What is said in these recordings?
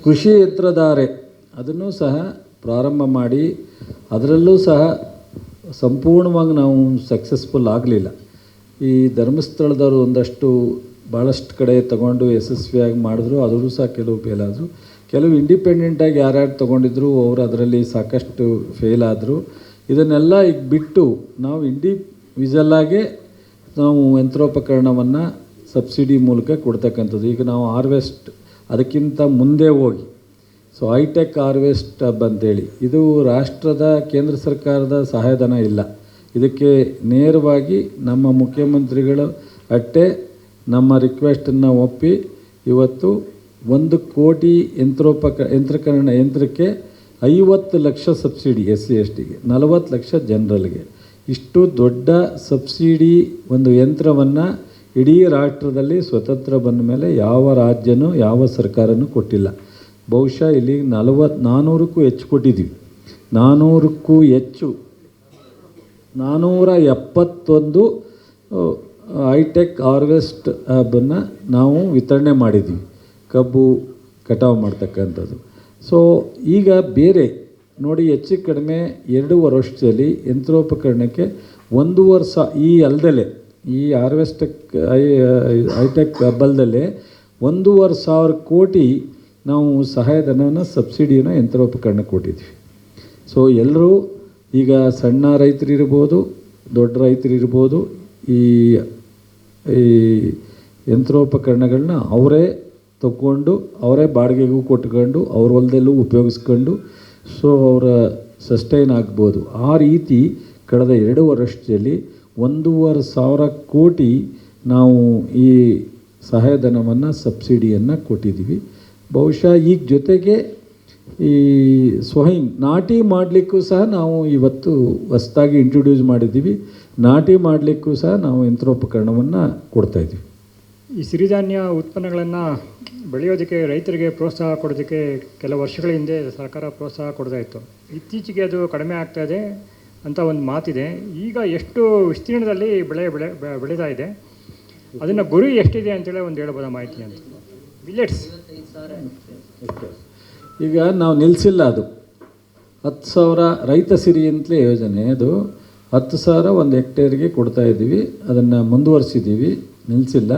ಕೃಷಿ ಯಂತ್ರಧಾರೆ ಅದನ್ನು ಸಹ ಪ್ರಾರಂಭ ಮಾಡಿ ಅದರಲ್ಲೂ ಸಹ ಸಂಪೂರ್ಣವಾಗಿ ನಾವು ಸಕ್ಸಸ್ಫುಲ್ ಆಗಲಿಲ್ಲ. ಈ ಧರ್ಮಸ್ಥಳದವರು ಒಂದಷ್ಟು ಭಾಳಷ್ಟು ಕಡೆ ತಗೊಂಡು ಯಶಸ್ವಿಯಾಗಿ ಮಾಡಿದ್ರು, ಅದರಲ್ಲೂ ಸಹ ಕೆಲವು ಫೇಲ್ ಆದರು. ಕೆಲವು ಇಂಡಿಪೆಂಡೆಂಟಾಗಿ ಯಾರ್ಯಾರು ತೊಗೊಂಡಿದ್ರು ಅವರು ಅದರಲ್ಲಿ ಸಾಕಷ್ಟು ಫೇಲ್ ಆದರು. ಇದನ್ನೆಲ್ಲ ಈಗ ಬಿಟ್ಟು ನಾವು ಇಂಡಿವಿಜುವಲ್ಲಾಗೆ ನಾವು ಯಂತ್ರೋಪಕರಣವನ್ನು ಸಬ್ಸಿಡಿ ಮೂಲಕ ಕೊಡ್ತಕ್ಕಂಥದ್ದು. ಈಗ ನಾವು ಹಾರ್ವೆಸ್ಟ್ ಅದಕ್ಕಿಂತ ಮುಂದೆ ಹೋಗಿ ಹೈಟೆಕ್ ಹಾರ್ವೆಸ್ಟ್ ಹಬ್ ಅಂತೇಳಿ, ಇದು ರಾಷ್ಟ್ರದ ಕೇಂದ್ರ ಸರ್ಕಾರದ ಸಹಾಯಧನ ಇಲ್ಲ. ಇದಕ್ಕೆ ನೇರವಾಗಿ ನಮ್ಮ ಮುಖ್ಯಮಂತ್ರಿಗಳು ಅಟ್ಟೆ ನಮ್ಮ ರಿಕ್ವೆಸ್ಟನ್ನು ಒಪ್ಪಿ ಇವತ್ತು 1 ಕೋಟಿ ಯಂತ್ರಕ್ಕೆ 50 ಲಕ್ಷ ಸಬ್ಸಿಡಿ SC/STಗೆ, 40 ಲಕ್ಷ ಜನರಲ್ಗೆ. ಇಷ್ಟು ದೊಡ್ಡ ಸಬ್ಸಿಡಿ ಒಂದು ಯಂತ್ರವನ್ನು ಇಡೀ ರಾಷ್ಟ್ರದಲ್ಲಿ ಸ್ವತಂತ್ರ ಬಂದ ಮೇಲೆ ಯಾವ ರಾಜ್ಯನೂ ಯಾವ ಸರ್ಕಾರನೂ ಕೊಟ್ಟಿಲ್ಲ. ಬಹುಶಃ ಇಲ್ಲಿ 400ಕ್ಕೂ ಹೆಚ್ಚು ಕೊಟ್ಟಿದ್ದೀವಿ. 400ಕ್ಕೂ ಹೆಚ್ಚು 471 ಹೈಟೆಕ್ ಹಾರ್ವೆಸ್ಟ್ ಹಬ್ಬನ್ನು ನಾವು ವಿತರಣೆ ಮಾಡಿದ್ದೀವಿ, ಕಬ್ಬು ಕಟಾವು ಮಾಡ್ತಕ್ಕಂಥದ್ದು. ಸೊ ಈಗ ಬೇರೆ ನೋಡಿ, ಹೆಚ್ಚು ಕಡಿಮೆ 2 ವರ್ಷದಲ್ಲಿ ಯಂತ್ರೋಪಕರಣಕ್ಕೆ 1.5 ಈ ಅಲ್ದಲೆ ಈ ಹೈಟೆಕ್ ಹಬ್ಬಲ್ದಲ್ಲೇ 1.5 ಕೋಟಿ ನಾವು ಸಹಾಯಧನವನ್ನು ಸಬ್ಸಿಡಿಯನ್ನು ಯಂತ್ರೋಪಕರಣಕ್ಕೆ ಕೊಟ್ಟಿದ್ವಿ. ಸೊ ಎಲ್ಲರೂ ಈಗ ಸಣ್ಣ ರೈತರಿರ್ಬೋದು, ದೊಡ್ಡ ರೈತರಿರ್ಬೋದು, ಈ ಯಂತ್ರೋಪಕರಣಗಳನ್ನ ಅವರೇ ತಗೊಂಡು ಅವರೇ ಬಾಡಿಗೆಗೂ ಕೊಟ್ಕೊಂಡು ಅವ್ರ ಹೊಲದಲ್ಲೂ ಉಪಯೋಗಿಸ್ಕೊಂಡು ಸೊ ಅವರ ಸಸ್ಟೈನ್ ಆಗ್ಬೋದು. ಆ ರೀತಿ ಕಳೆದ 2 ವರ್ಷದಲ್ಲಿ 1.5 ಕೋಟಿ ನಾವು ಈ ಸಹಾಯಧನವನ್ನು ಸಬ್ಸಿಡಿಯನ್ನು ಕೊಟ್ಟಿದ್ದೀವಿ. ಬಹುಶಃ ಈಗ ಜೊತೆಗೆ ಈ ಸ್ವಯಂ ನಾಟಿ ಮಾಡಲಿಕ್ಕೂ ಸಹ ನಾವು ಇವತ್ತು ಹೊಸದಾಗಿ ಇಂಟ್ರೊಡ್ಯೂಸ್ ಮಾಡಿದ್ದೀವಿ. ನಾಟಿ ಮಾಡಲಿಕ್ಕೂ ಸಹ ನಾವು ಯಂತ್ರೋಪಕರಣವನ್ನು ಕೊಡ್ತಾಯಿದ್ದೀವಿ. ಈ ಸಿರಿಧಾನ್ಯ ಉತ್ಪನ್ನಗಳನ್ನು ಬೆಳೆಯೋದಕ್ಕೆ ರೈತರಿಗೆ ಪ್ರೋತ್ಸಾಹ ಕೊಡೋದಕ್ಕೆ ಕೆಲವು ವರ್ಷಗಳ ಹಿಂದೆ ಸರ್ಕಾರ ಪ್ರೋತ್ಸಾಹ ಕೊಡ್ತಾ ಇತ್ತು. ಇತ್ತೀಚೆಗೆ ಅದು ಕಡಿಮೆ ಆಗ್ತಾಯಿದೆ ಅಂತ ಒಂದು ಮಾತಿದೆ. ಈಗ ಎಷ್ಟು ವಿಸ್ತೀರ್ಣದಲ್ಲಿ ಬೆಳೀತಾ ಇದೆ, ಅದನ್ನು ಗುರಿ ಎಷ್ಟಿದೆ ಅಂತೇಳಿ ಒಂದು ಹೇಳ್ಬೋದಾ ಮಾಹಿತಿ ಅಂತ? ಮಿಲೆಟ್ಸ್ ಈಗ ನಾವು ನಿಲ್ಲಿಸಿಲ್ಲ, ಅದು 10,000 ರೈತ ಸಿರಿ ಅಂತಲೇ ಯೋಜನೆ, ಅದು 10,000 ಒಂದು ಹೆಕ್ಟೇರ್ಗೆ ಕೊಡ್ತಾಯಿದ್ದೀವಿ. ಅದನ್ನು ಮುಂದುವರಿಸಿದ್ದೀವಿ, ನಿಲ್ಲಿಸಿಲ್ಲ.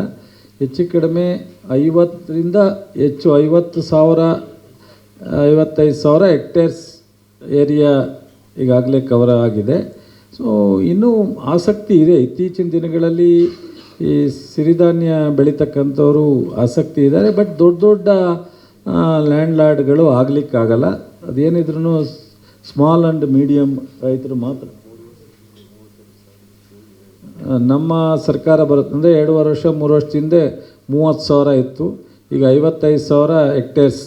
ಹೆಚ್ಚು ಕಡಿಮೆ 50ರಿಂದ ಹೆಚ್ಚು 55,000 ಹೆಕ್ಟೇರ್ಸ್ ಏರಿಯಾ ಈಗಾಗಲೇ ಕವರ್ ಆಗಿದೆ. ಸೊ ಇನ್ನೂ ಆಸಕ್ತಿ ಇದೆ. ಇತ್ತೀಚಿನ ದಿನಗಳಲ್ಲಿ ಈ ಸಿರಿಧಾನ್ಯ ಬೆಳೀತಕ್ಕಂಥವರು ಆಸಕ್ತಿ ಇದ್ದಾರೆ. ಬಟ್ ದೊಡ್ಡ ದೊಡ್ಡ ಲ್ಯಾಂಡ್ಲಾರ್ಡ್ಗಳು ಆಗಲಿಕ್ಕಾಗಲ್ಲ. ಅದೇನಿದ್ರೂ ಸ್ಮಾಲ್ ಆ್ಯಂಡ್ ಮೀಡಿಯಮ್ ರೈತರು ಮಾತ್ರ. ನಮ್ಮ ಸರ್ಕಾರ ಬರುತ್ತಂದರೆ 2 ವರ್ಷ 3 ವರ್ಷದಿಂದ 30,000 ಇತ್ತು, ಈಗ 55,000 ಹೆಕ್ಟೇರ್ಸ್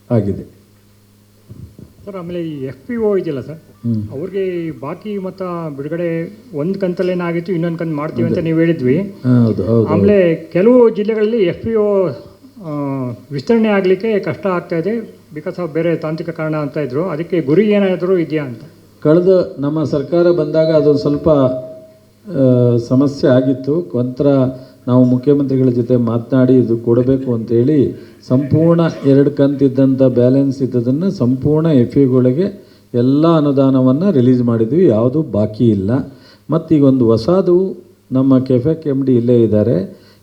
ಆಗಿದೆ ಸರ್. ಆಮೇಲೆ ಈ FPO ಇದೆಯಲ್ಲ ಸರ್, ಅವ್ರಿಗೆ ಬಾಕಿ ಮತ್ತು ಬಿಡುಗಡೆ ಒಂದು ಕಂತಲ್ಲೇನಾಗಿತ್ತು, ಇನ್ನೊಂದು ಕಂತು ಮಾಡ್ತೀವಿ ಅಂತ ನೀವು ಹೇಳಿದ್ವಿ. ಆಮೇಲೆ ಕೆಲವು ಜಿಲ್ಲೆಗಳಲ್ಲಿ FPO ವಿಸ್ತರಣೆ ಆಗಲಿಕ್ಕೆ ಕಷ್ಟ ಆಗ್ತಾಯಿದೆ ಬಿಕಾಸ್ ಆಫ್ ಬೇರೆ ತಾಂತ್ರಿಕ ಕಾರಣ ಅಂತ ಇದ್ರು. ಅದಕ್ಕೆ ಗುರಿ ಏನಾದರೂ ಇದೆಯಾ ಅಂತ? ಕಳೆದ ನಮ್ಮ ಸರ್ಕಾರ ಬಂದಾಗ ಅದೊಂದು ಸ್ವಲ್ಪ ಸಮಸ್ಯೆ ಆಗಿತ್ತು. ನಂತರ ನಾವು ಮುಖ್ಯಮಂತ್ರಿಗಳ ಜೊತೆ ಮಾತನಾಡಿ ಇದು ಕೊಡಬೇಕು ಅಂತೇಳಿ ಸಂಪೂರ್ಣ 2 ಕಂತಿದ್ದಂಥ ಬ್ಯಾಲೆನ್ಸ್ ಇದ್ದದನ್ನು ಸಂಪೂರ್ಣ FPOಗಳಿಗೆ ಎಲ್ಲ ಅನುದಾನವನ್ನು ರಿಲೀಸ್ ಮಾಡಿದ್ವಿ, ಯಾವುದೂ ಬಾಕಿ ಇಲ್ಲ. ಮತ್ತು ಈಗ ಒಂದು ಹೊಸದು ನಮ್ಮ ಕೆಫೆಕ್ MD ಇಲ್ಲೇ ಇದ್ದಾರೆ.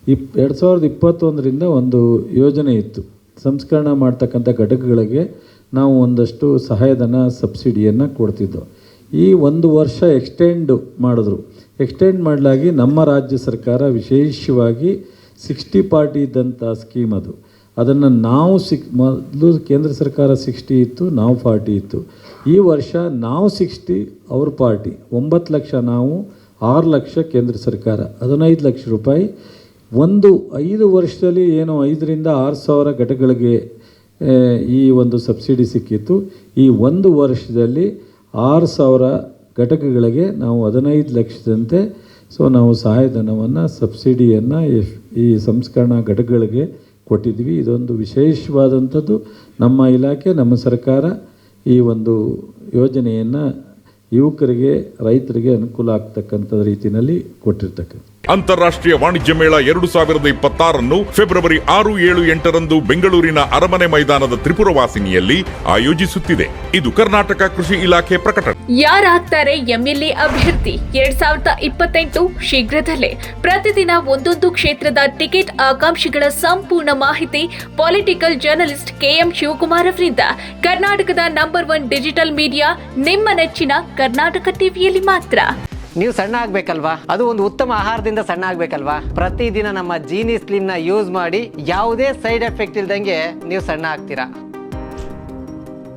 2021ರಿಂದ ಒಂದು ಯೋಜನೆ ಇತ್ತು, ಸಂಸ್ಕರಣೆ ಮಾಡ್ತಕ್ಕಂಥ ಘಟಕಗಳಿಗೆ ನಾವು ಒಂದಷ್ಟು ಸಹಾಯಧನ ಸಬ್ಸಿಡಿಯನ್ನು ಕೊಡ್ತಿದ್ದೋ. ಈ 1 ವರ್ಷ ಎಕ್ಸ್ಟೆಂಡ್ ಮಾಡಿದ್ರು. ಎಕ್ಸ್ಟೆಂಡ್ ಮಾಡಲಾಗಿ ನಮ್ಮ ರಾಜ್ಯ ಸರ್ಕಾರ ವಿಶೇಷವಾಗಿ 60-40 ಇದ್ದಂಥ ಸ್ಕೀಮ್ ಅದು, ಅದನ್ನು ನಾವು ಮೊದಲು ಕೇಂದ್ರ ಸರ್ಕಾರ 60 ಇತ್ತು, ನಾವು 40 ಇತ್ತು. ಈ ವರ್ಷ ನಾವು 60, ಅವ್ರ 40, 9 ಲಕ್ಷ ನಾವು, 6 ಲಕ್ಷ ಕೇಂದ್ರ ಸರ್ಕಾರ, 15 ಲಕ್ಷ ರೂಪಾಯಿ. 5 ವರ್ಷದಲ್ಲಿ ಏನು 5ರಿಂದ 6,000 ಘಟಕಗಳಿಗೆ ಈ ಒಂದು ಸಬ್ಸಿಡಿ ಸಿಕ್ಕಿತ್ತು. ಈ 1 ವರ್ಷದಲ್ಲಿ 6,000 ಘಟಕಗಳಿಗೆ ನಾವು 15 ಲಕ್ಷದಂತೆ ಸೊ ನಾವು ಸಹಾಯಧನವನ್ನು ಸಬ್ಸಿಡಿಯನ್ನು ಈ ಸಂಸ್ಕರಣಾ ಘಟಕಗಳಿಗೆ ಕೊಟ್ಟಿದ್ವಿ. ಇದೊಂದು ವಿಶೇಷವಾದಂಥದ್ದು. ನಮ್ಮ ಇಲಾಖೆ, ನಮ್ಮ ಸರ್ಕಾರ ಈ ಒಂದು ಯೋಜನೆಯನ್ನು ಯುವಕರಿಗೆ, ರೈತರಿಗೆ ಅನುಕೂಲ ಆಗ್ತಕ್ಕಂಥ ರೀತಿಯಲ್ಲಿ ಕೊಟ್ಟಿರ್ತಕ್ಕಂಥ ಅಂತಾರಾಷ್ಟ್ರೀಯ ವಾಣಿಜ್ಯ ಮೇಳ 2026 ಫೆಬ್ರವರಿ 6, 7, 8ರಂದು ಬೆಂಗಳೂರಿನ ಅರಮನೆ ಮೈದಾನದ ತ್ರಿಪುರವಾಸಿನಿಯಲ್ಲಿ ಆಯೋಜಿಸುತ್ತಿದೆ. ಇದು ಕರ್ನಾಟಕ ಕೃಷಿ ಇಲಾಖೆ ಪ್ರಕಟಣೆ. ಯಾರಾಗ್ತಾರೆ ಎಂಎಲ್ಎ ಅಭ್ಯರ್ಥಿ 2028 ಶೀಘ್ರದಲ್ಲೇ. ಪ್ರತಿದಿನ ಒಂದೊಂದು ಕ್ಷೇತ್ರದ ಟಿಕೆಟ್ ಆಕಾಂಕ್ಷಿಗಳ ಸಂಪೂರ್ಣ ಮಾಹಿತಿ ಪೊಲಿಟಿಕಲ್ ಜರ್ನಲಿಸ್ಟ್ KM ಶಿವಕುಮಾರ್ ಅವರಿಂದ. ಕರ್ನಾಟಕದ ನಂಬರ್ 1 ಡಿಜಿಟಲ್ ಮೀಡಿಯಾ ನಿಮ್ಮ ನೆಚ್ಚಿನ ಕರ್ನಾಟಕ ಟಿವಿಯಲ್ಲಿ ಮಾತ್ರ. ನೀವು ಸಣ್ಣ ಆಗ್ಬೇಕಲ್ವಾ? ಅದು ಒಂದು ಉತ್ತಮ ಆಹಾರದಿಂದ ಸಣ್ಣ ಆಗ್ಬೇಕಲ್ವಾ? ಪ್ರತಿದಿನ ನಮ್ಮ ಜೀನಿ ಸ್ಲಿಮ್ ನ ಯೂಸ್ ಮಾಡಿ ಯಾವುದೇ ಸೈಡ್ ಎಫೆಕ್ಟ್ ಇಲ್ದಂಗೆ ನೀವು ಸಣ್ಣ ಆಗ್ತೀರಾ.